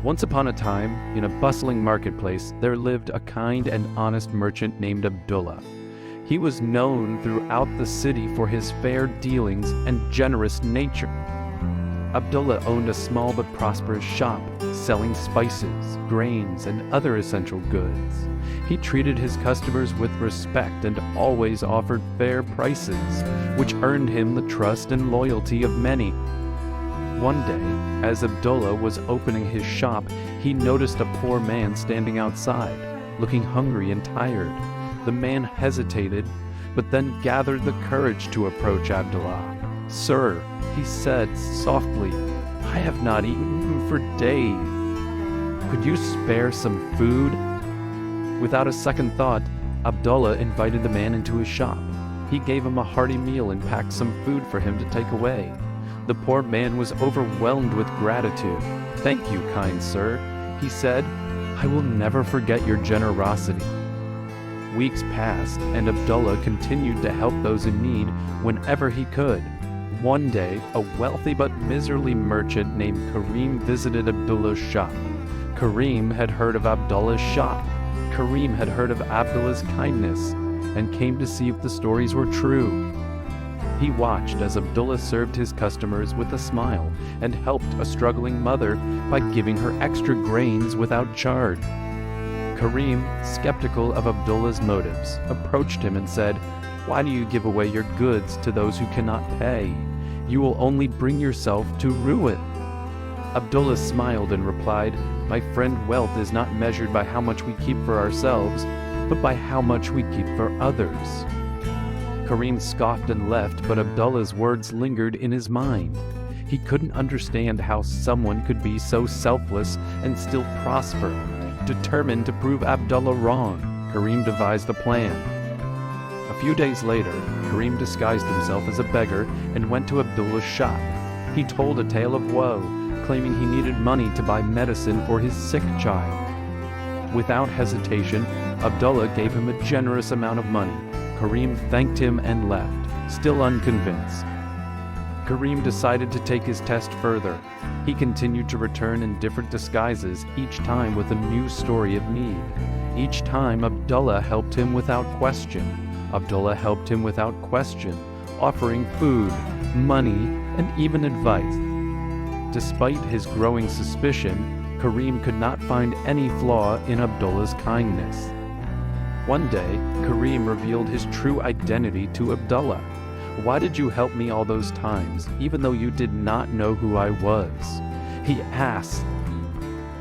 Once upon a time, in a bustling marketplace, there lived a kind and honest merchant named Abdullah. He was known throughout the city for his fair dealings and generous nature. Abdullah owned a small but prosperous shop, selling spices, grains, and other essential goods. He treated his customers with respect and always offered fair prices, which earned him the trust and loyalty of many. One day, as Abdullah was opening his shop, he noticed a poor man standing outside, looking hungry and tired. The man hesitated, but then gathered the courage to approach Abdullah. "Sir," he said softly, "I have not eaten for days. Could you spare some food?" Without a second thought, Abdullah invited the man into his shop. He gave him a hearty meal and packed some food for him to take away. The poor man was overwhelmed with gratitude. "Thank you, kind sir," he said. "I will never forget your generosity." Weeks passed, and Abdullah continued to help those in need whenever he could. One day, a wealthy but miserly merchant named Karim visited Abdullah's shop. Karim had heard of Abdullah's shop. Karim had heard of Abdullah's kindness and came to see if the stories were true. He watched as Abdullah served his customers with a smile and helped a struggling mother by giving her extra grains without charge. Karim, skeptical of Abdullah's motives, approached him and said, "Why do you give away your goods to those who cannot pay? You will only bring yourself to ruin." Abdullah smiled and replied, "My friend, wealth is not measured by how much we keep for ourselves, but by how much we keep for others." Karim scoffed and left, but Abdullah's words lingered in his mind. He couldn't understand how someone could be so selfless and still prosper. Determined to prove Abdullah wrong, Karim devised a plan. A few days later, Karim disguised himself as a beggar and went to Abdullah's shop. He told a tale of woe, claiming he needed money to buy medicine for his sick child. Without hesitation, Abdullah gave him a generous amount of money. Karim thanked him and left, still unconvinced. Karim decided to take his test further. He continued to return in different disguises, each time with a new story of need. Each time, Abdullah helped him without question. Abdullah helped him without question, offering food, money, and even advice. Despite his growing suspicion, Karim could not find any flaw in Abdullah's kindness. One day, Karim revealed his true identity to Abdullah. "Why did you help me all those times, even though you did not know who I was?" he asked.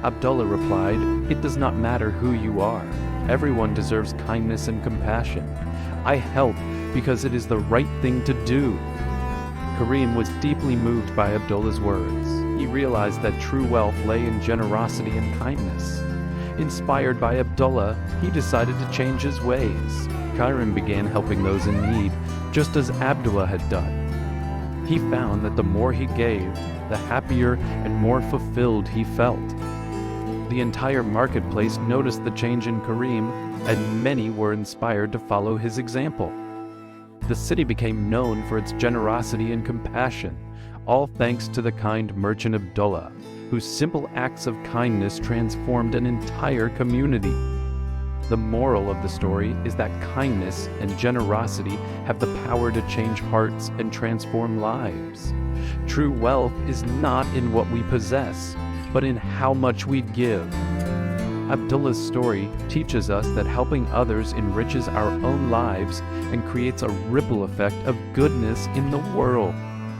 Abdullah replied, "It does not matter who you are. Everyone deserves kindness and compassion. I help because it is the right thing to do." Karim was deeply moved by Abdullah's words. He realized that true wealth lay in generosity and kindness. Inspired by Abdullah, he decided to change his ways. Karim began helping those in need, just as Abdullah had done. He found that the more he gave, the happier and more fulfilled he felt. The entire marketplace noticed the change in Karim, and many were inspired to follow his example. The city became known for its generosity and compassion, all thanks to the kind merchant Abdullah, whose simple acts of kindness transformed an entire community. The moral of the story is that kindness and generosity have the power to change hearts and transform lives. True wealth is not in what we possess, but in how much we give. Abdullah's story teaches us that helping others enriches our own lives and creates a ripple effect of goodness in the world.